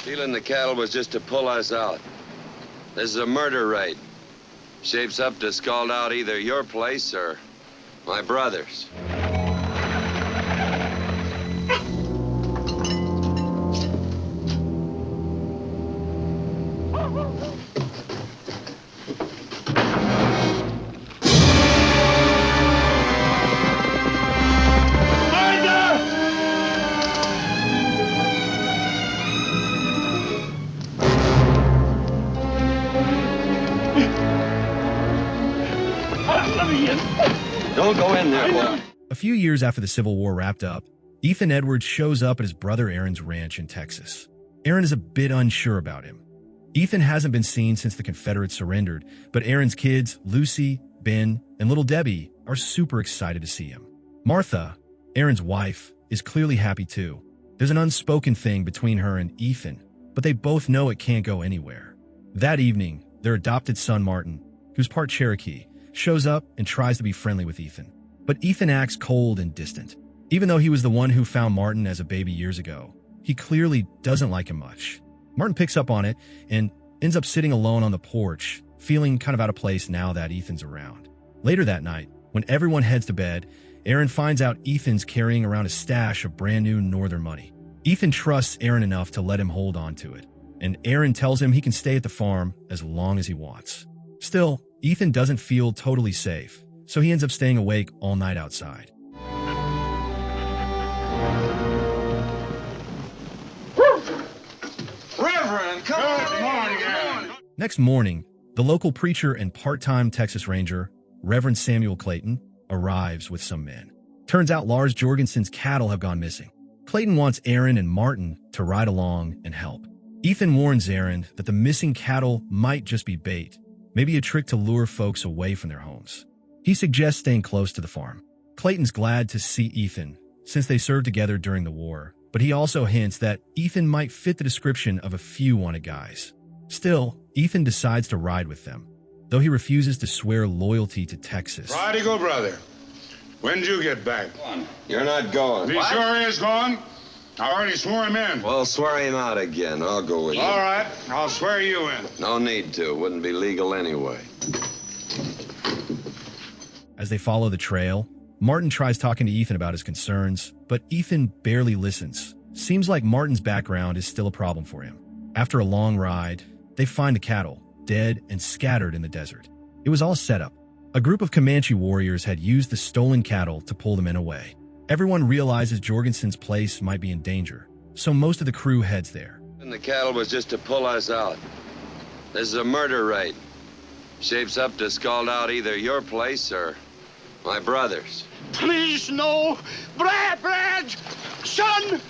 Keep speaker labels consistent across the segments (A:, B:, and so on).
A: Stealing the cattle was just to pull us out. This is a murder raid. Shapes up to scald out either your place or my brother's. Don't go in there, boy.
B: A few years after the Civil War wrapped up, Ethan Edwards shows up at his brother Aaron's ranch in Texas. Aaron is a bit unsure about him. Ethan hasn't been seen since the Confederates surrendered, but Aaron's kids, Lucy, Ben, and little Debbie, are super excited to see him. Martha, Aaron's wife, is clearly happy too. There's an unspoken thing between her and Ethan, but they both know it can't go anywhere. That evening, their adopted son Martin, who's part Cherokee, shows up and tries to be friendly with Ethan. But Ethan acts cold and distant. Even though he was the one who found Martin as a baby years ago, he clearly doesn't like him much. Martin picks up on it and ends up sitting alone on the porch, feeling kind of out of place now that Ethan's around. Later that night, when everyone heads to bed, Aaron finds out Ethan's carrying around a stash of brand new Northern money. Ethan trusts Aaron enough to let him hold on to it, and Aaron tells him he can stay at the farm as long as he wants. Still, Ethan doesn't feel totally safe, so he ends up staying awake all night outside.
C: Reverend, come on.
B: Next morning, the local preacher and part-time Texas Ranger, Reverend Samuel Clayton, arrives with some men. Turns out Lars Jorgensen's cattle have gone missing. Clayton wants Aaron and Martin to ride along and help. Ethan warns Aaron that the missing cattle might just be bait, maybe a trick to lure folks away from their homes. He suggests staying close to the farm. Clayton's glad to see Ethan, since they served together during the war, but he also hints that Ethan might fit the description of a few wanted guys. Still, Ethan decides to ride with them, though he refuses to swear loyalty to Texas.
D: Prodigal brother, when did you get back?
A: You're not going.
D: He sure is gone. I already swore him in.
A: Well, swear him out again. I'll go with you.
D: All right, I'll swear you in.
A: No need to. Wouldn't be legal anyway.
B: As they follow the trail, Martin tries talking to Ethan about his concerns, but Ethan barely listens. Seems like Martin's background is still a problem for him. After a long ride, they find the cattle, dead and scattered in the desert. It was all set up. A group of Comanche warriors had used the stolen cattle to pull the men away. Everyone realizes Jorgensen's place might be in danger, so most of the crew heads there.
A: And the cattle was just to pull us out. This is a murder raid. Shapes up to scald out either your place or my brother's.
C: Please, no. Brad, son.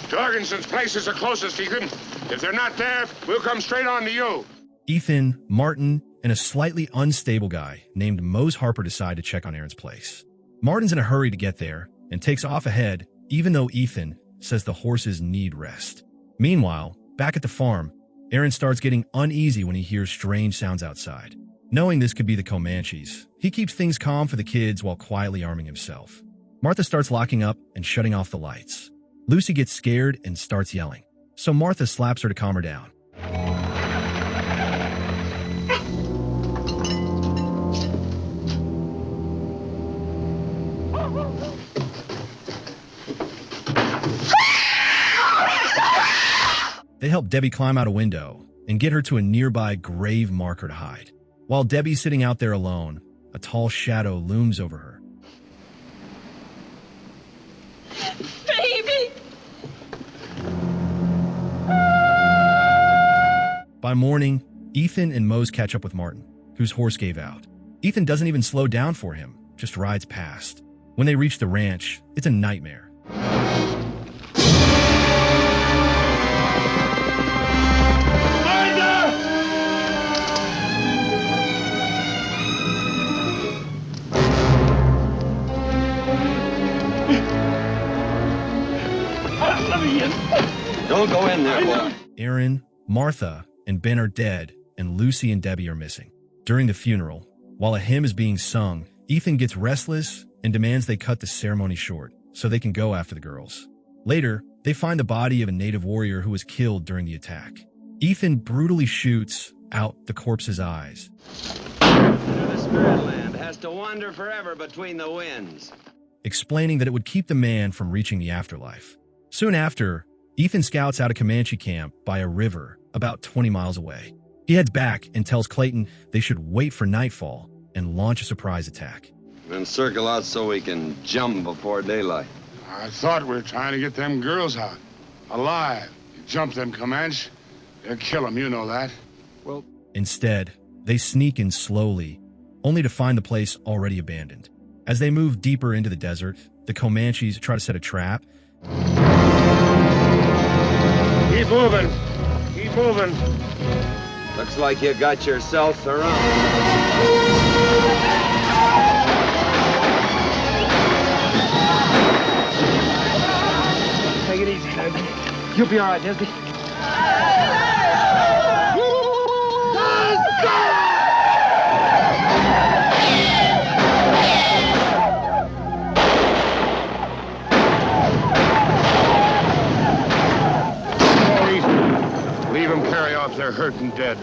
D: Jorgensen's place is the closest, Ethan. If they're not there, we'll come straight on to you.
B: Ethan, Martin, and a slightly unstable guy named Mose Harper decide to check on Aaron's place. Martin's in a hurry to get there and takes off ahead, even though Ethan says the horses need rest. Meanwhile, back at the farm, Aaron starts getting uneasy when he hears strange sounds outside. Knowing this could be the Comanches, he keeps things calm for the kids while quietly arming himself. Martha starts locking up and shutting off the lights. Lucy gets scared and starts yelling, so Martha slaps her to calm her down. They help Debbie climb out a window and get her to a nearby grave marker to hide. While Debbie's sitting out there alone, a tall shadow looms over her.
E: Baby!
B: By morning, Ethan and Mose catch up with Martin, whose horse gave out. Ethan doesn't even slow down for him, just rides past. When they reach the ranch, it's a nightmare.
A: Don't go in there, boy.
B: Aaron, Martha, and Ben are dead, and Lucy and Debbie are missing. During the funeral, while a hymn is being sung, Ethan gets restless and demands they cut the ceremony short so they can go after the girls. Later, they find the body of a native warrior who was killed during the attack. Ethan brutally shoots out the corpse's eyes.
A: The spirit land has to wander forever between the winds,
B: Explaining that it would keep the man from reaching the afterlife. Soon after, Ethan scouts out a Comanche camp by a river about 20 miles away. He heads back and tells Clayton they should wait for nightfall and launch a surprise attack.
A: and circle out so we can jump before daylight.
D: I thought we were trying to get them girls out. Alive. You jump them Comanche, they'll kill them, you know that.
B: Instead, they sneak in slowly, only to find the place already abandoned. As they move deeper into the desert, the Comanches try to set a trap.
D: Keep moving. Keep moving.
A: Looks like you got yourself surrounded.
E: Take it easy, Desby. You'll be all right, Desby.
D: Leave them carry off their hurt and dead.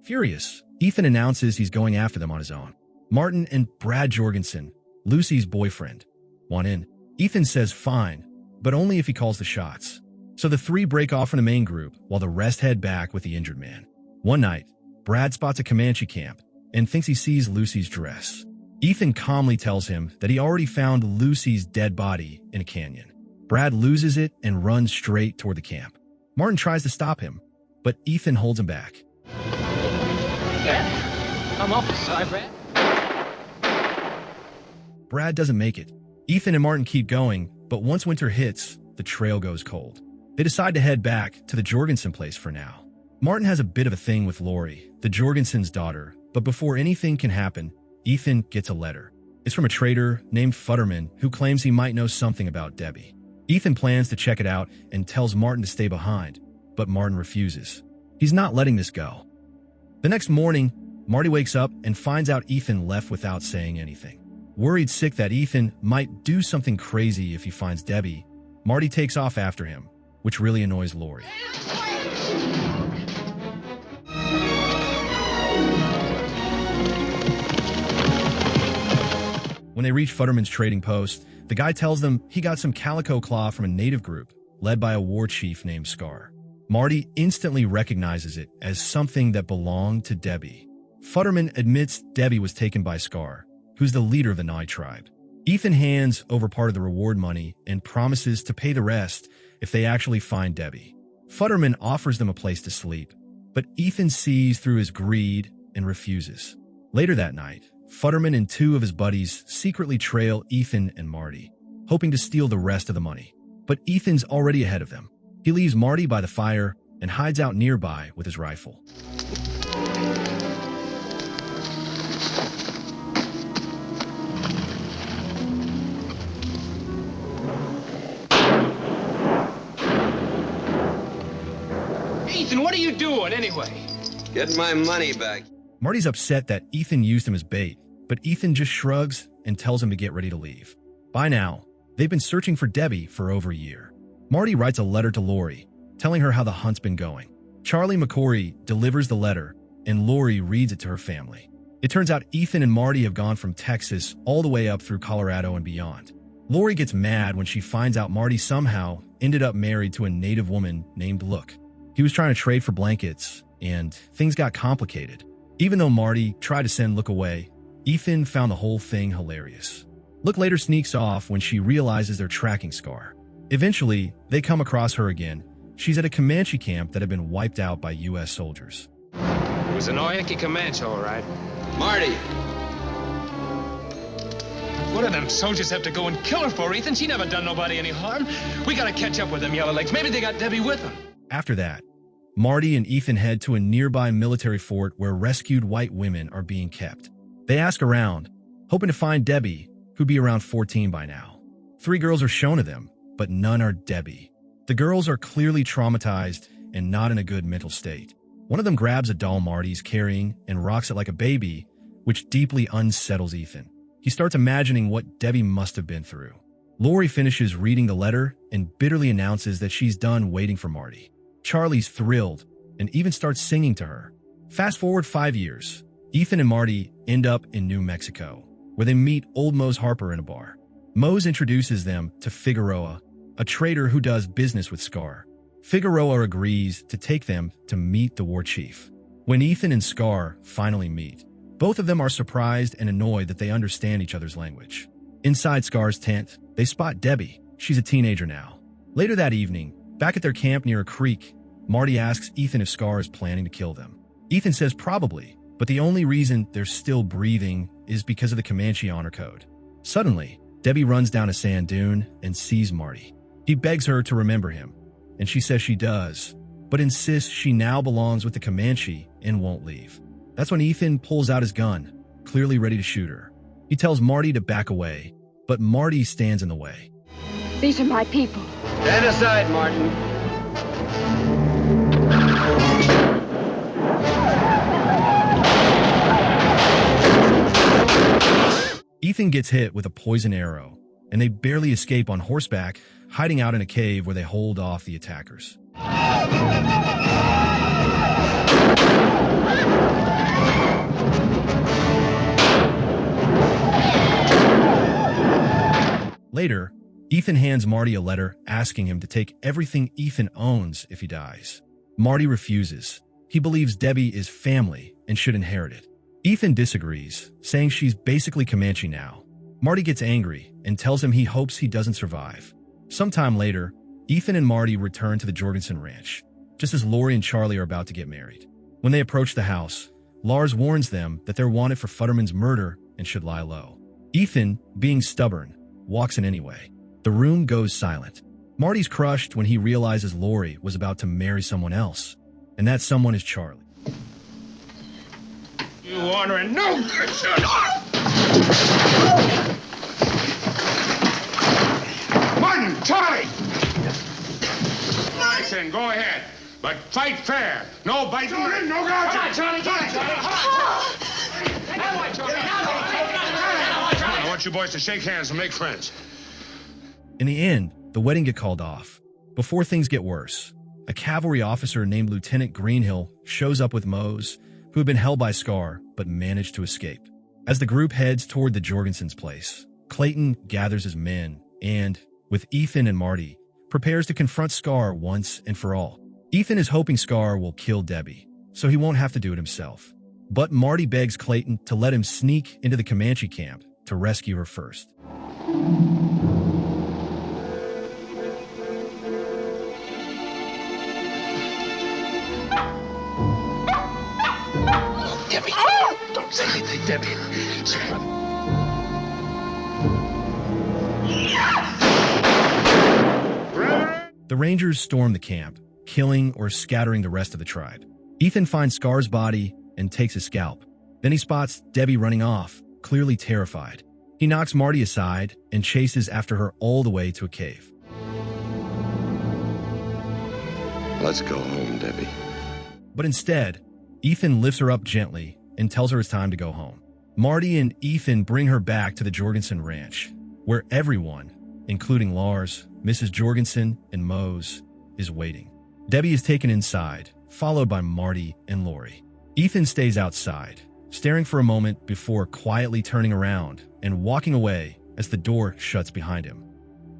B: Furious, Ethan announces he's going after them on his own. Martin and Brad Jorgensen, Lucy's boyfriend, want in. Ethan says fine, but only if he calls the shots. So the three break off from the main group while the rest head back with the injured man. One night, Brad spots a Comanche camp and thinks he sees Lucy's dress. Ethan calmly tells him that he already found Lucy's dead body in a canyon. Brad loses it and runs straight toward the camp. Martin tries to stop him, but Ethan holds him back.
E: I'm off the side, Brad.
B: Brad doesn't make it. Ethan and Martin keep going, but once winter hits, the trail goes cold. They decide to head back to the Jorgensen place for now. Martin has a bit of a thing with Lori, the Jorgensen's daughter, but before anything can happen, Ethan gets a letter. It's from a trader named Futterman who claims he might know something about Debbie. Ethan plans to check it out and tells Martin to stay behind, but Martin refuses. He's not letting this go. The next morning, Marty wakes up and finds out Ethan left without saying anything. Worried sick that Ethan might do something crazy if he finds Debbie, Marty takes off after him, which really annoys Lori. When they reach Futterman's trading post, the guy tells them he got some calico cloth from a native group led by a war chief named Scar. Marty instantly recognizes it as something that belonged to Debbie. Futterman admits Debbie was taken by Scar, who's the leader of the Nye tribe. Ethan hands over part of the reward money and promises to pay the rest if they actually find Debbie. Futterman offers them a place to sleep, but Ethan sees through his greed and refuses. Later that night, Futterman and two of his buddies secretly trail Ethan and Marty, hoping to steal the rest of the money. But Ethan's already ahead of them. He leaves Marty by the fire and hides out nearby with his rifle.
E: Ethan, what are you doing anyway?
A: Get my money back.
B: Marty's upset that Ethan used him as bait, but Ethan just shrugs and tells him to get ready to leave. By now, they've been searching for Debbie for over a year. Marty writes a letter to Lori, telling her how the hunt's been going. Charlie McCory delivers the letter, and Lori reads it to her family. It turns out Ethan and Marty have gone from Texas all the way up through Colorado and beyond. Lori gets mad when she finds out Marty somehow ended up married to a native woman named Look. He was trying to trade for blankets, and things got complicated. Even though Marty tried to send Look away, Ethan found the whole thing hilarious. Look later sneaks off when she realizes they're tracking Scar. Eventually, they come across her again. She's at a Comanche camp that had been wiped out by U.S. soldiers.
E: It was an Oyanki Comanche, all right.
A: Marty!
E: What did them soldiers have to go and kill her for, Ethan? She never done nobody any harm. We gotta catch up with them yellow legs. Maybe they got Debbie with them.
B: After that, Marty and Ethan head to a nearby military fort where rescued white women are being kept. They ask around, hoping to find Debbie, who'd be around 14 by now. 3 girls are shown to them, but none are Debbie. The girls are clearly traumatized and not in a good mental state. One of them grabs a doll Marty's carrying and rocks it like a baby, which deeply unsettles Ethan. He starts imagining what Debbie must have been through. Lori finishes reading the letter and bitterly announces that she's done waiting for Marty. Charlie's thrilled and even starts singing to her. Fast forward 5 years. Ethan and Marty end up in New Mexico, where they meet old Mose Harper in a bar. Mose introduces them to Figueroa, a trader who does business with Scar. Figueroa agrees to take them to meet the war chief. When Ethan and Scar finally meet, both of them are surprised and annoyed that they understand each other's language. Inside Scar's tent, they spot Debbie. She's a teenager now. Later that evening, back at their camp near a creek, Marty asks Ethan if Scar is planning to kill them. Ethan says probably, but the only reason they're still breathing is because of the Comanche honor code. Suddenly, Debbie runs down a sand dune and sees Marty. He begs her to remember him, and she says she does, but insists she now belongs with the Comanche and won't leave. That's when Ethan pulls out his gun, clearly ready to shoot her. He tells Marty to back away, but Marty stands in the way.
F: These are my people.
A: Stand aside, Martin.
B: Ethan gets hit with a poison arrow, and they barely escape on horseback, hiding out in a cave where they hold off the attackers. Later, Ethan hands Marty a letter asking him to take everything Ethan owns if he dies. Marty refuses. He believes Debbie is family and should inherit it. Ethan disagrees, saying she's basically Comanche now. Marty gets angry and tells him he hopes he doesn't survive. Sometime later, Ethan and Marty return to the Jorgensen ranch, just as Lori and Charlie are about to get married. When they approach the house, Lars warns them that they're wanted for Futterman's murder and should lie low. Ethan, being stubborn, walks in anyway. The room goes silent. Marty's crushed when he realizes Lori was about to marry someone else, and that someone is Charlie.
D: You ordering no good, son. Martin, Charlie! Listen, go ahead, but fight fair. No biting, no gouging. Come on, Charlie, get it, Charlie. I want you boys to shake hands and make friends.
B: In the end, the wedding gets called off. Before things get worse, a cavalry officer named Lieutenant Greenhill shows up with Mose, who had been held by Scar but managed to escape. As the group heads toward the Jorgensen's place, Clayton gathers his men and, with Ethan and Marty, prepares to confront Scar once and for all. Ethan is hoping Scar will kill Debbie, so he won't have to do it himself. But Marty begs Clayton to let him sneak into the Comanche camp to rescue her first.
E: Debbie, don't say anything, Debbie.
B: The Rangers storm the camp, killing or scattering the rest of the tribe. Ethan finds Scar's body and takes his scalp. Then he spots Debbie running off, clearly terrified. He knocks Marty aside and chases after her all the way to a cave.
A: Let's go home, Debbie.
B: But instead, Ethan lifts her up gently and tells her it's time to go home. Marty and Ethan bring her back to the Jorgensen ranch, where everyone, including Lars, Mrs. Jorgensen, and Mose, is waiting. Debbie is taken inside, followed by Marty and Lori. Ethan stays outside, staring for a moment before quietly turning around and walking away as the door shuts behind him.